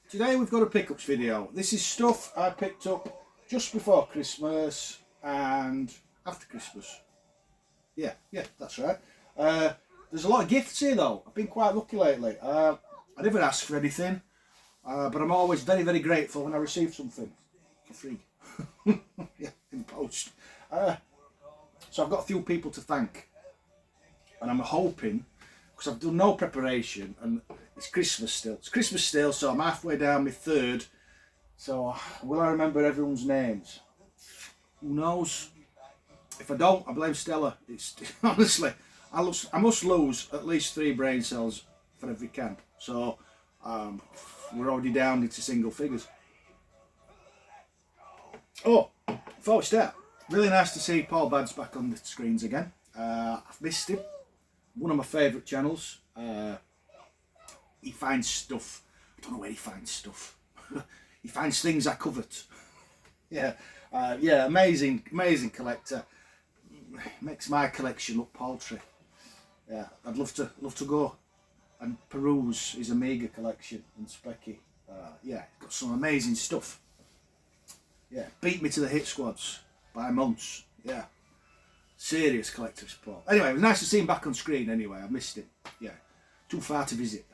Today we've got a pickups video. This is stuff I picked up just before Christmas and after Christmas. Yeah, that's right. There's a lot of gifts here though. I've been quite lucky lately. I never ask for anything, but I'm always very, very grateful when I receive something for free. Yeah, in the post. So I've got a few people to thank, and I'm hoping, because I've done no preparation and it's Christmas still. It's Christmas still, so I'm halfway down my third. So will I remember everyone's names? Who knows? If I don't, I blame Stella. It's honestly, I must lose at least 3 brain cells for every camp. So we're already down into single figures. Oh, before we start, really nice to see Paul Bad's back on the screens again. I've missed him. One of my favourite channels. He finds stuff. I don't know where he finds stuff. He finds things I covet. Yeah, amazing collector. Makes my collection look paltry. Yeah, I'd love to go and peruse his Amiga collection and Specky. Yeah, got some amazing stuff. Yeah, beat me to the hit squads by months. Yeah, serious collector's Paul. Anyway, it was nice to see him back on screen. Anyway, I missed him. Yeah, too far to visit.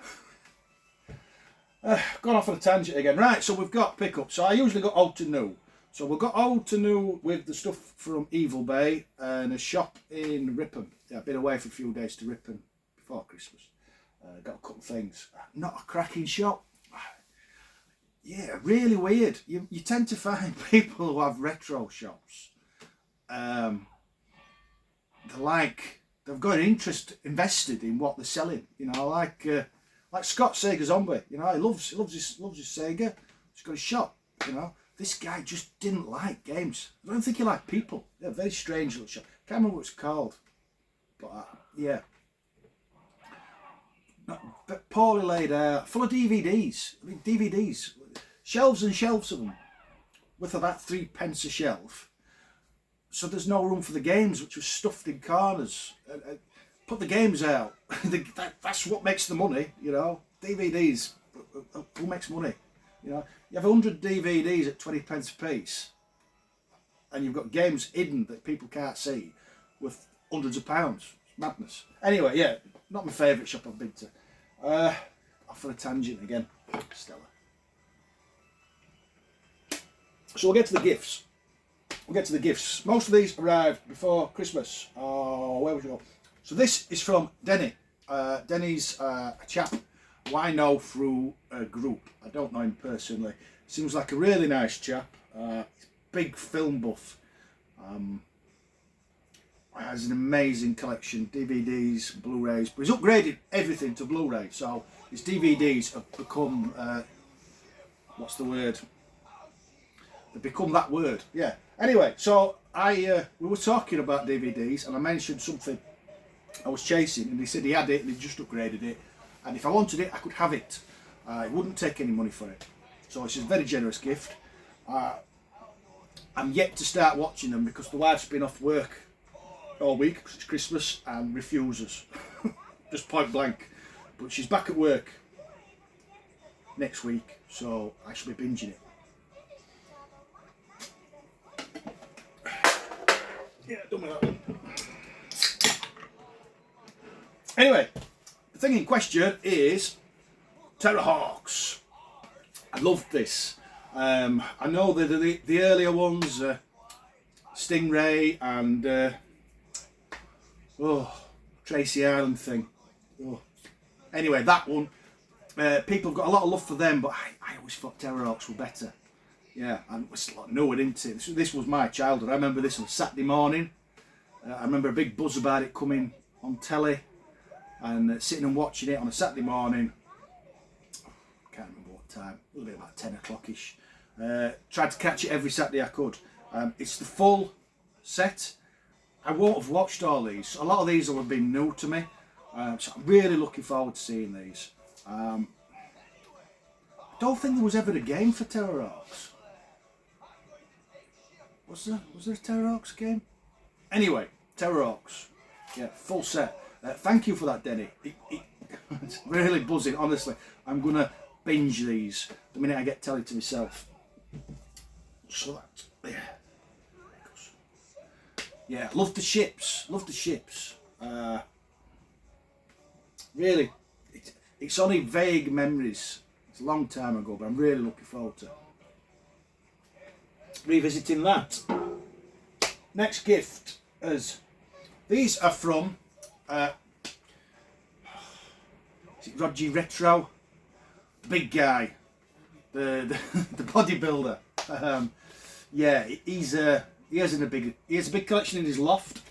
Gone off on a tangent again. Right, so we've got pickup. So I usually got old to new. So we've got old to new with the stuff from Evil Bay and a shop in Ripon. Yeah, I've been away for a few days to Ripon before Christmas. Got a couple of things. Not a cracking shop. Yeah, really weird. You tend to find people who have retro shops. They've got an interest invested in what they're selling. You know, like Scott Sega Zombie. You know, he loves his Sega. He's got a shop. You know, this guy just didn't like games. I don't think he liked people. Yeah, very strange little shop. Can't remember what it's called, but yeah. But poorly laid out, full of DVDs. I mean, DVDs, shelves and shelves of them, with about 3 pence a shelf. So there's no room for the games, which was stuffed in corners. Put the games out. That's what makes the money, you know. DVDs, who makes money? You know, you have 100 DVDs at 20 pence a piece, and you've got games hidden that people can't see, with hundreds of pounds. It's madness. Anyway, yeah, not my favourite shop I've been to. Off on a tangent again. Stella. So we'll get to the gifts. Most of these arrived before Christmas. Oh, where would you go? So this is from Denny. Denny's a chap who I know through a group. I don't know him personally. Seems like a really nice chap. He's a big film buff. Has an amazing collection, DVDs, Blu-rays, but he's upgraded everything to Blu-ray, so his DVDs have become, what's the word? They've become that word, yeah. Anyway, so we were talking about DVDs, and I mentioned something I was chasing, and he said he had it, and he just upgraded it, and if I wanted it, I could have it. He wouldn't take any money for it, so it's a very generous gift. I'm yet to start watching them, because the wife's been off work all week because it's Christmas and refuses. Just point blank. But she's back at work next week, so I shall be binging it. Yeah, done with that one. Anyway, the thing in question is Terrahawks. I loved this. I know the earlier ones, Stingray and Tracy Island thing. Oh. Anyway, that one, people have got a lot of love for them, but I always thought Terrahawks were better. Yeah, and it was like no one into it. This was my childhood. I remember this on Saturday morning. I remember a big buzz about it coming on telly, and sitting and watching it on a Saturday morning. I can't remember what time. It would be about 10 o'clock-ish. Tried to catch it every Saturday I could. It's the full set. I won't have watched all these. A lot of these will have been new to me, so I'm really looking forward to seeing these. I don't think there was ever a game for Terrahawks. Was there a Terrahawks game? Anyway, Terrahawks. Yeah, full set. Thank you for that, Denny. It's really buzzing, honestly. I'm gonna binge these the minute I get telly to myself. So that, yeah, love the ships, really, it's only vague memories. It's a long time ago, but I'm really looking forward to revisiting that. Next gift is, these are from is it Rodgy Retro, the big guy, the bodybuilder. Yeah, he has a big collection in his loft.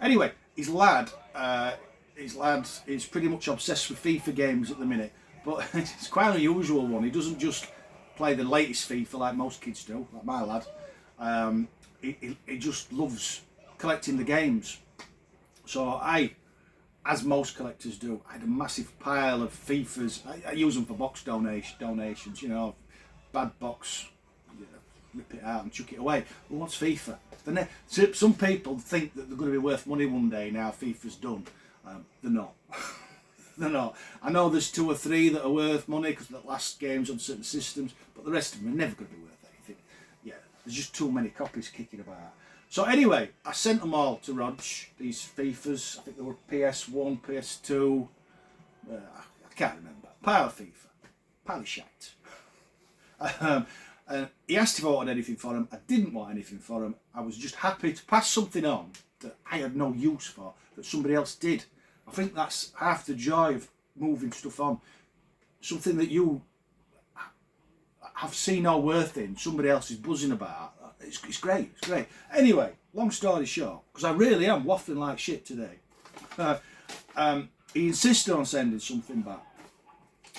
Anyway, his lad is pretty much obsessed with FIFA games at the minute, but it's quite an unusual one. He doesn't just play the latest FIFA like most kids do, like my lad. He just loves collecting the games. So I, as most collectors do, I had a massive pile of FIFAs. I use them for box donations, you know, bad box, rip it out and chuck it away. Well, what's FIFA? Some people think that they're going to be worth money one day now FIFA's done. They're not. They're not. I know there's 2 or 3 that are worth money because the last games on certain systems, but the rest of them are never going to be worth anything. Yeah, there's just too many copies kicking about. So anyway, I sent them all to Rodge, these FIFAs. I think they were PS1, PS2. I can't remember. Pile of FIFA. Pile of shite. He asked if I wanted anything for him. I didn't want anything for him. I was just happy to pass something on that I had no use for, that somebody else did. I think that's half the joy of moving stuff on. Something that you have seen no worth in, somebody else is buzzing about. It's great, it's great. Anyway, long story short, because I really am waffling like shit today. He insisted on sending something back.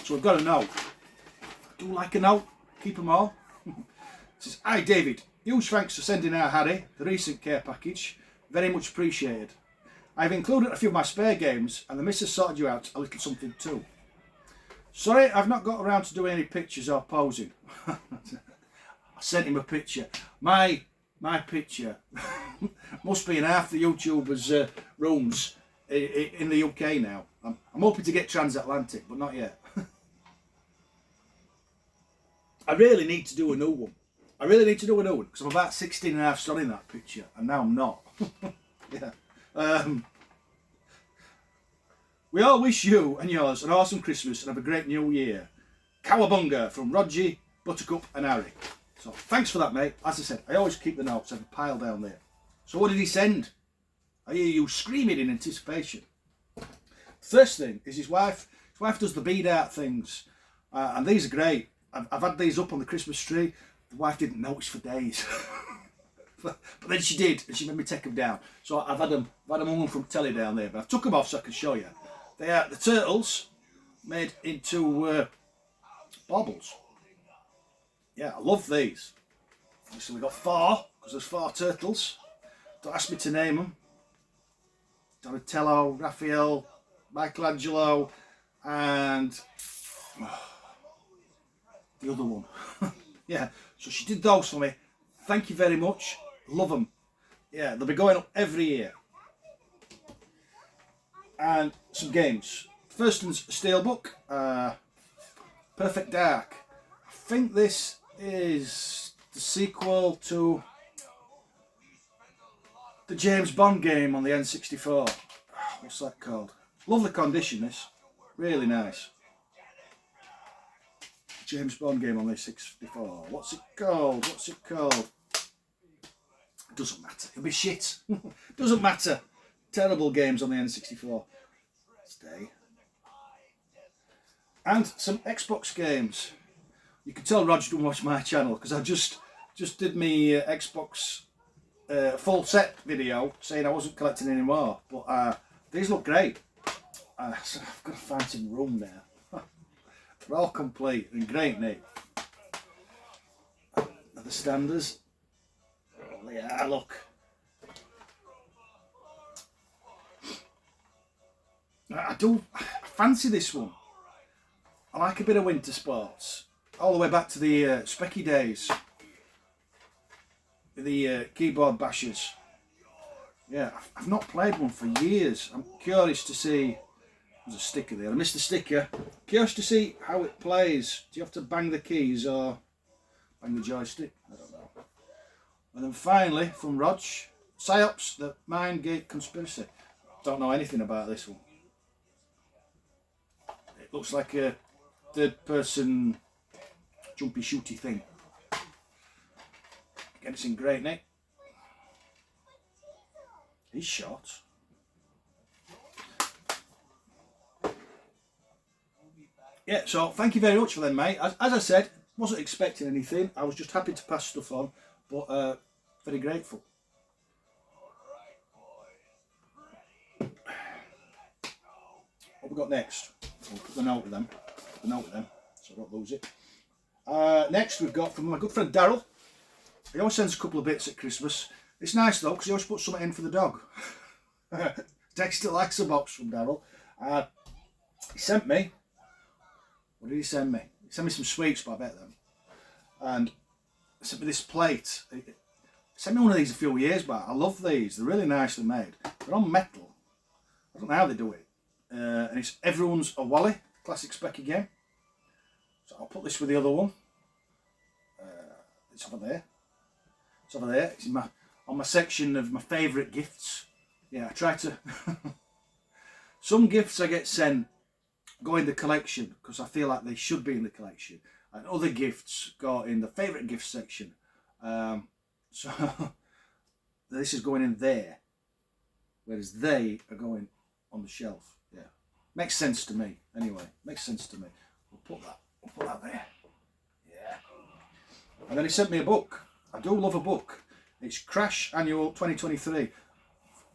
So I've got a note. I do like a note, keep them all. It says, "Hi David, huge thanks for sending our Harry the recent care package. Very much appreciated. I've included a few of my spare games and the missus sorted you out a little something too. Sorry I've not got around to doing any pictures or posing." I sent him a picture. My picture must be in half the YouTubers' rooms in the UK now. I'm hoping to get transatlantic, but not yet. I really need to do a new one. Because I'm about 16 and a half stone in that picture, and now I'm not. Yeah. We all wish you and yours an awesome Christmas and have a great New Year. Cowabunga from Rodgy, Buttercup and Harry. So thanks for that, mate. As I said, I always keep the notes. I have a pile down there. So what did he send? I hear you screaming in anticipation. First thing is his wife. His wife does the bead art things, and these are great. I've had these up on the Christmas tree. The wife didn't notice for days, but then she did, and she made me take them down. So I've had them hung from telly down there, but I took them off so I can show you. They are the turtles made into baubles. Yeah, I love these. So we got 4, because there's 4 turtles. Don't ask me to name them. Donatello, Raphael, Michelangelo, and the other one. Yeah, so she did those for me. Thank you very much. Love them. Yeah, they'll be going up every year. And some games. First one's a steelbook. Perfect Dark. I think this is the sequel to the James Bond game on the N64. What's that called? Lovely condition, this. Really nice. James Bond game on the 64. What's it called? Doesn't matter. It'll be shit. Doesn't matter. Terrible games on the N64. Stay. And some Xbox games. You can tell Roger didn't watch my channel because I just did my Xbox full set video saying I wasn't collecting anymore. But these look great. So I've got to find some room there. They're all complete and great, Nick. Are the standards? Oh, yeah, look. I fancy this one. I like a bit of winter sports. All the way back to the Specky days. The keyboard bashers. Yeah, I've not played one for years. I'm curious to see There's a sticker there. I missed the sticker. Curious to see how it plays. Do you have to bang the keys or bang the joystick? I don't know. And then finally, from Rodge, Psyops, the Mind Gate Conspiracy. Don't know anything about this one. It looks like a third-person jumpy shooty thing. Again, it's in great nick. He's short. Yeah, so thank you very much for them, mate. As I said, wasn't expecting anything. I was just happy to pass stuff on, but very grateful. What we got next? We'll put the note with them. So I don't lose it. Next we've got from my good friend Daryl. He always sends a couple of bits at Christmas. It's nice though, because he always puts something in for the dog. Dexter likes a box from Daryl. He sent me, what did he send me? He sent me some sweets, but I bet them. And he sent me this plate. He sent me one of these a few years back. I love these, they're really nicely made. They're on metal. I don't know how they do it. And it's Everyone's a Wally, classic spec again. So I'll put this with the other one. It's over there. It's over there. It's in on my section of my favourite gifts. Yeah, I try to... Some gifts I get sent go in the collection because I feel like they should be in the collection. And other gifts go in the favourite gift section. So this is going in there. Whereas they are going on the shelf. Yeah. Makes sense to me. Anyway, makes sense to me. We'll put that there. Yeah. And then he sent me a book. I do love a book. It's Crash Annual 2023.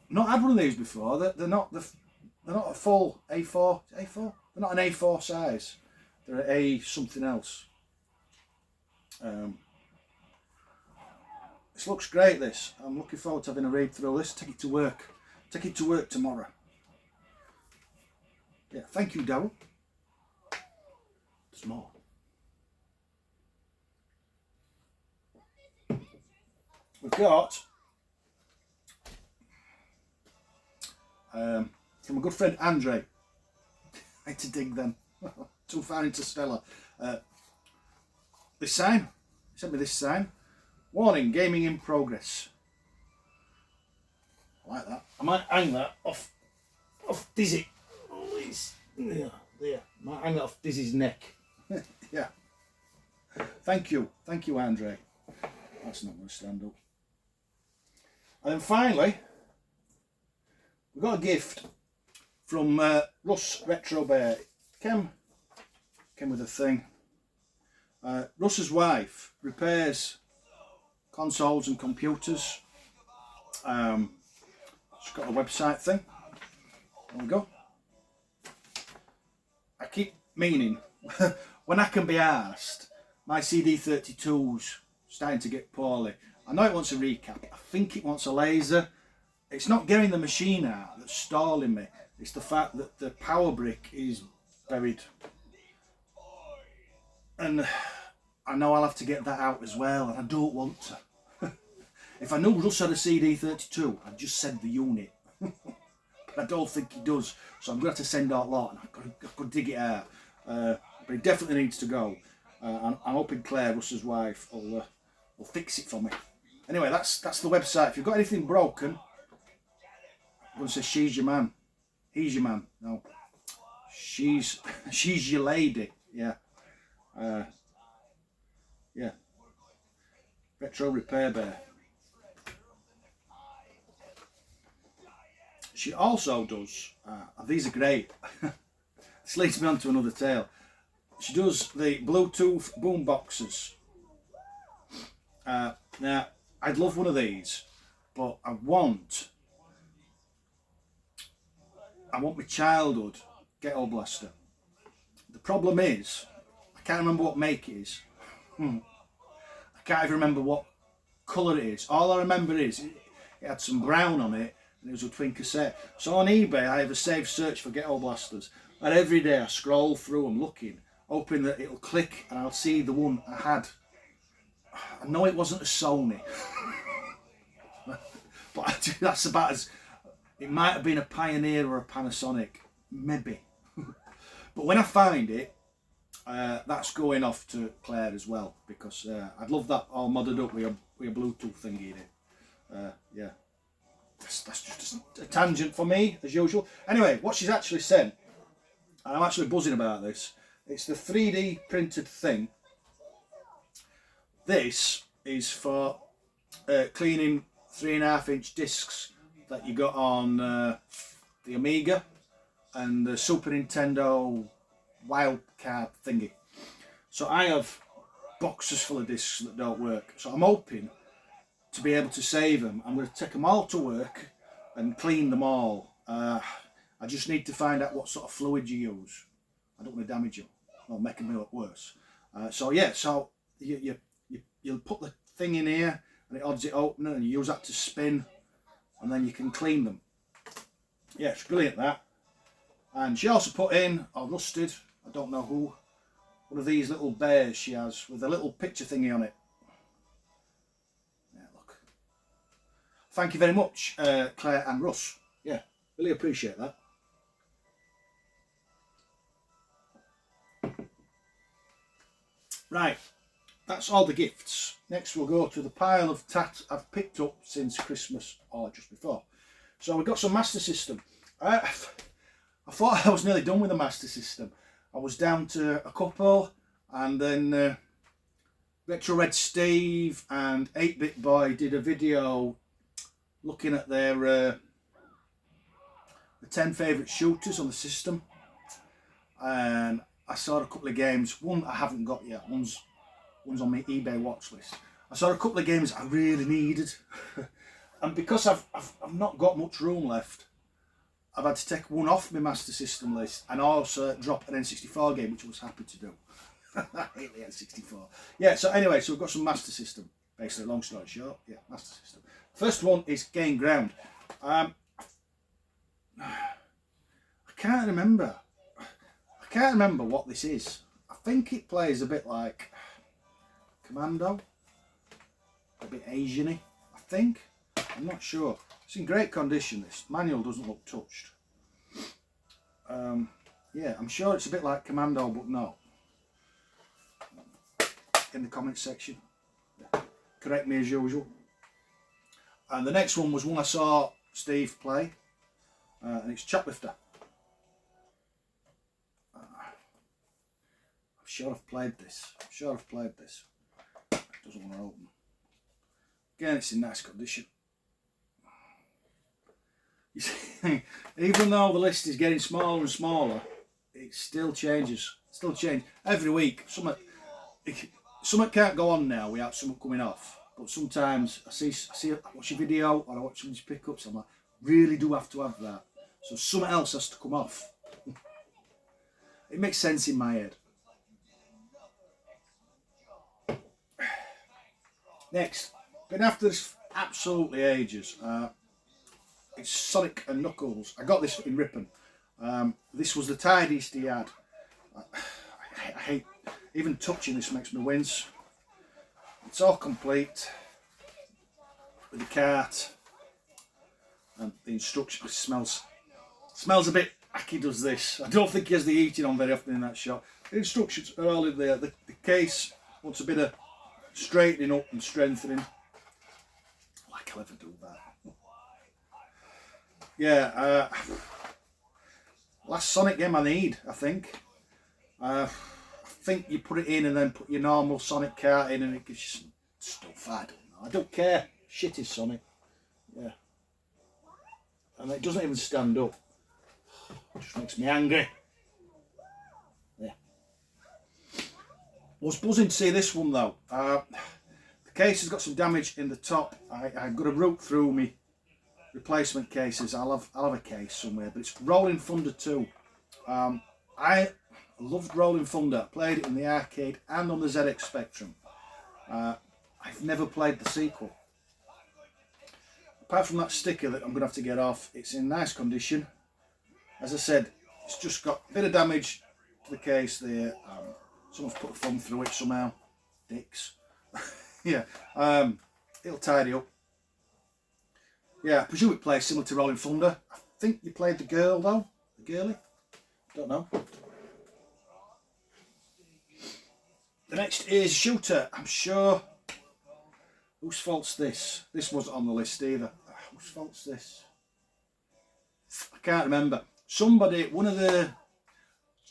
Not had one of these before. They're not a full A4. A4? They're not an A4 size. They're an A something else. This looks great. This. I'm looking forward to having a read through this. Take it to work. Take it to work tomorrow. Yeah. Thank you, Daryl. There's more. We've got from a good friend Andre. I had to dig them. Too far into Stella. This sign. He sent me this sign. Warning, gaming in progress. I like that. I might hang that off Dizzy. Oh, there. Might hang that off Dizzy's neck. Yeah. Thank you, Andre. That's not going to stand up. And then finally, we got a gift from Russ Retro Bear. Came with a thing. Russ's wife repairs consoles and computers. She's got a website thing. There we go. I keep meaning, when I can be asked, my CD32's starting to get poorly. I know it wants a recap. I think it wants a laser. It's not getting the machine out that's stalling me. It's the fact that the power brick is buried. And I know I'll have to get that out as well, and I don't want to. If I knew Russ had a CD32, I'd just send the unit. But I don't think he does, so I'm going to have to send out a lot, and I've got to dig it out. But it definitely needs to go. I'm hoping Claire, Russ's wife, will fix it for me. Anyway, that's the website. If you've got anything broken, I'm going to say she's your man. He's your man. No, she's your lady. Yeah. Yeah. Retro Repair Bear. She also does, these are great. This leads me on to another tale. She does the Bluetooth boom boxes. Now, I'd love one of these, but I want my childhood ghetto blaster. The problem is, I can't remember what make it is. I can't even remember what colour it is. All I remember is it had some brown on it, and it was a twin cassette. So on eBay I have a saved search for ghetto blasters, and every day I scroll through them looking, hoping that it'll click and I'll see the one I had. I know it wasn't a Sony, but that's about as... It might have been a Pioneer or a Panasonic, maybe. But when I find it, that's going off to Clare as well, because I'd love that all modded up with a Bluetooth thingy in it. Yeah, that's just a tangent for me, as usual. Anyway, what she's actually sent, and I'm actually buzzing about this, it's the 3D printed thing. This is for cleaning 3.5-inch discs that you got on the Amiga and the Super Nintendo wild card thingy. So I have boxes full of discs that don't work. So I'm hoping to be able to save them. I'm going to take them all to work and clean them all. I just need to find out what sort of fluid you use. I don't want to damage them or make them look worse. So yeah, so you'll put the thing in here and it odds it open and you use that to spin and then you can clean them. Yeah, it's brilliant that. And she also put in, or rusted, I don't know who, one of these little bears she has with a little picture thingy on it. Yeah, look. Thank you very much, Claire and Russ. Yeah, really appreciate that. Right, that's all the gifts. Next we'll go to the pile of tat I've picked up since Christmas or just before. So we've got some Master System. I thought I was nearly done with the Master System. I was down to a couple, and then Retro Red Steve and 8-Bit Boy did a video looking at their the 10 favourite shooters on the system, and I saw a couple of games. One I haven't got yet. One's on my eBay watch list. I saw a couple of games I really needed, and because I've not got much room left, I've had to take one off my Master System list and also drop an N64 game, which I was happy to do. I hate the N64. Yeah, so anyway, so we've got some Master System. Basically, long story short, yeah, Master System. First one is Gain Ground. I can't remember. I can't remember what this is. I think it plays a bit like Commando. A bit Asian-y, I think. I'm not sure. It's in great condition, this. Manual doesn't look touched. Yeah, I'm sure it's a bit like Commando, but no. In the comments section. Yeah. Correct me as usual. And the next one was one I saw Steve play. And it's Choplifter. I'm sure I've played this. It doesn't want to open. Again, it's in nice condition. You see, even though the list is getting smaller and smaller, it still changes. Still change every week. Something can't go on now without something coming off. But sometimes I watch a video or I watch someone's pickups. I'm like, really do have to have that. So something else has to come off. It makes sense in my head. Next, been after this absolutely ages. It's Sonic and Knuckles. I got this in Ripon. This was the tidiest he had. I hate, even touching this makes me wince. It's all complete with the cart and the instructions. It smells a bit like he does this. I don't think he has the heating on very often in that shop. The instructions are all in there. The case wants a bit of straightening up and strengthening. Like I'll ever do that. Yeah, last Sonic game I need, I think. I think you put it in and then put your normal Sonic cart in and it gives you some stuff. I don't know. I don't care. Shit is Sonic. Yeah. And it doesn't even stand up. It just makes me angry. Yeah. I was buzzing to see this one though. The case has got some damage in the top. I've got to root through me replacement cases. I'll have a case somewhere, but it's Rolling Thunder 2. I loved Rolling Thunder. I played it in the arcade and on the ZX Spectrum. I've never played the sequel. Apart from that sticker that I'm going to have to get off, it's in nice condition. As I said, it's just got a bit of damage to the case there. Someone's put a thumb through it somehow. Dicks. Yeah, it'll tidy up. Yeah, I presume it plays similar to Rolling Thunder. I think you played the girl though. The girlie? Don't know. The next is shooter. I'm sure. Whose fault's this? This wasn't on the list either. Whose fault's this? I can't remember. Somebody, one of the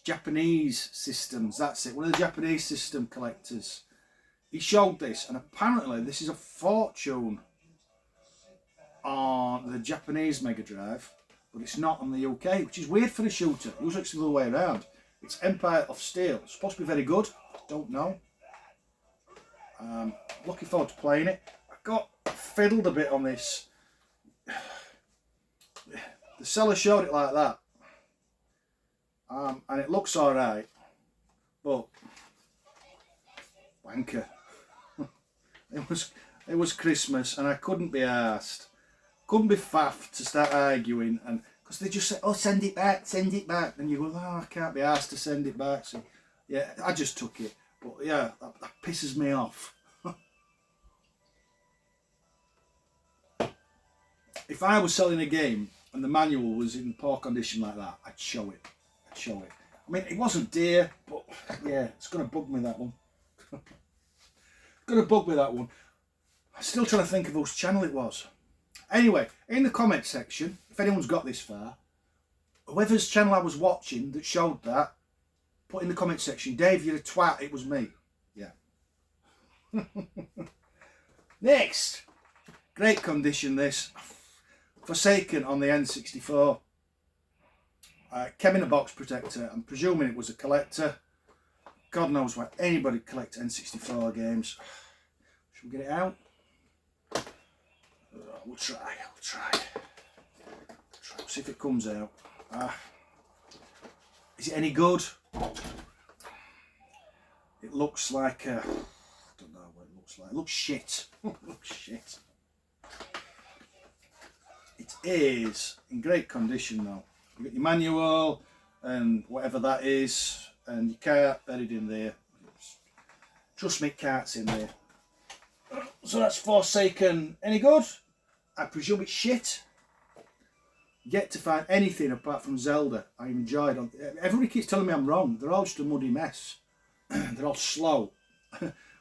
Japanese systems, that's it, one of the Japanese system collectors, he showed this, and apparently this is a fortune on the Japanese Mega Drive, but it's not on the UK, which is weird for a shooter. Usually it's the other way around. It's Empire of Steel. It's supposed to be very good. Don't know. Looking forward to playing it. I got fiddled a bit on this. The seller showed it like that, and it looks alright, but wanker. It was Christmas, and I couldn't be arsed, couldn't be faffed to start arguing, and because they just say, "Oh, send it back," and you go, "Oh, I can't be arsed to send it back." So yeah, I just took it, but yeah, that pisses me off. If I was selling a game and the manual was in poor condition like that, I'd show it. I mean, it wasn't dear, but yeah, it's going to bug me, that one. I'm still trying to think of whose channel it was. Anyway, in the comment section, if anyone's got this far, whoever's channel I was watching that showed that, put in the comment section, "Dave, you're a twat, it was me." Yeah. Next. Great condition, this. Forsaken on the N64. Came in a box protector. I'm presuming it was a collector. God knows why anybody collects N64 games. Should we get it out? We'll try. See if it comes out. Is it any good? It looks like I don't know what it looks like. It looks shit. It is in great condition though. You've got your manual and whatever that is, and your cart buried in there. Trust me, cart's in there. So that's Forsaken. Any good? I presume it's shit. Yet to find anything apart from Zelda I enjoyed. Everybody keeps telling me I'm wrong. They're all just a muddy mess. They're all slow.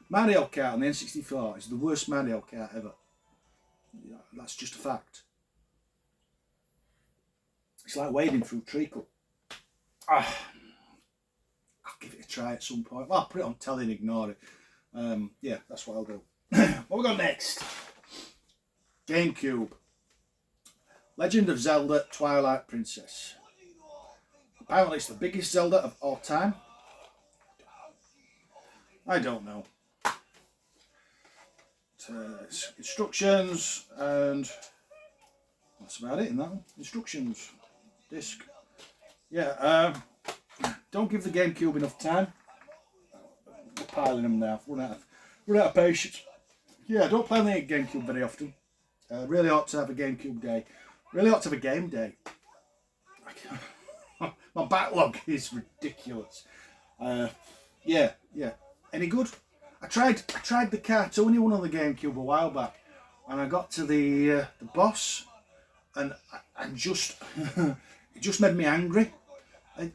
Mario Kart on the N64 is the worst Mario Kart ever. Yeah, that's just a fact. It's like wading through treacle. I'll give it a try at some point. Well, I'll put it on telly and ignore it. Yeah, that's what I'll do. What we got next? GameCube. Legend of Zelda Twilight Princess. Apparently it's the biggest Zelda of all time. I don't know. Instructions, and that's about it in that one. Instructions. Disc. Yeah, don't give the GameCube enough time. We're piling them now. Run out of patience. Yeah, don't play on the GameCube very often. Really ought to have a GameCube day. Really ought to have a game day. My backlog is ridiculous. Yeah. Any good? I tried the cartoony one on the GameCube a while back, and I got to the boss, and just it just made me angry.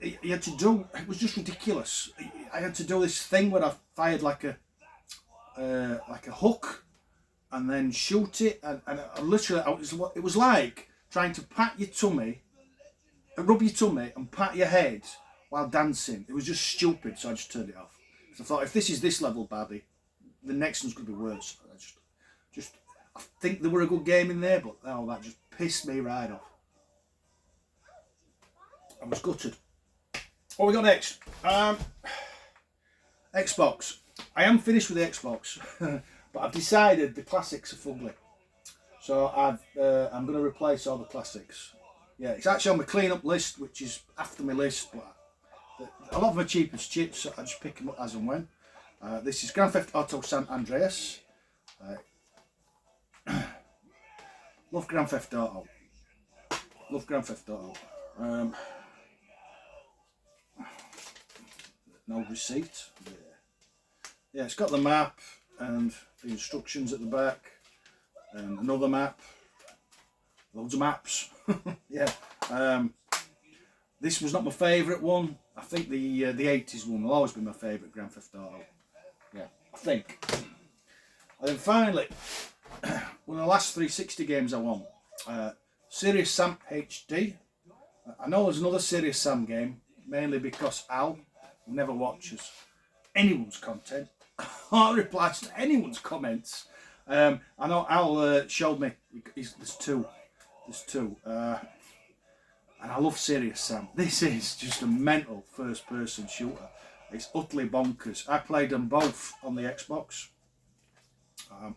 You had to do, it was just ridiculous. I had to do this thing where I fired like a hook, and then shoot it, and I literally, it was like trying to pat your tummy, rub your tummy, and pat your head while dancing. It was just stupid, so I just turned it off. So I thought, if this is this level badly, the next one's going to be worse. I think there were a good game in there, but oh, that just pissed me right off. I was gutted. What we got next? Xbox. I am finished with the Xbox, but I've decided the classics are fugly. So I'm going to replace all the classics. Yeah, it's actually on my clean up list, which is after my list, but a lot of them are cheap as chips, so I just pick them up as and when. This is Grand Theft Auto San Andreas. Love Grand Theft Auto. No receipt. Yeah, it's got the map and the instructions at the back, and another map. Loads of maps. Yeah. This was not my favourite one. I think the 80s one will always be my favourite Grand Theft Auto. I think. And then finally, one of the last 360 games I won, Serious Sam HD. I know there's another Serious Sam game, mainly because Al never watches anyone's content or replies to anyone's comments. I know Al showed me, there's two, and I love Serious Sam. This is just a mental first person shooter. It's utterly bonkers. I played them both on the Xbox. I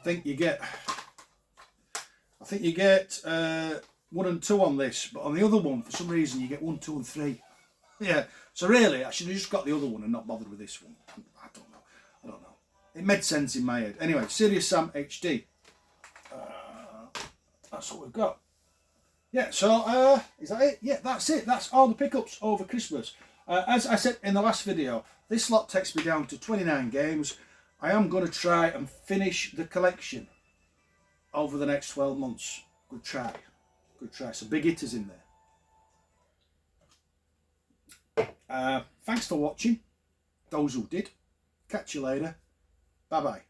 think you get 1 and 2 on this, but on the other one, for some reason, you get 1, 2 and 3. Yeah, so really, I should have just got the other one and not bothered with this one. I don't know. It made sense in my head. Anyway, Serious Sam HD. That's what we've got. Yeah, so is that it? Yeah, that's it. That's all the pickups over Christmas. As I said in the last video, this lot takes me down to 29 games. I am going to try and finish the collection over the next 12 months. Good try. Some big hitters in there. Thanks for watching, those who did. Catch you later. Bye bye.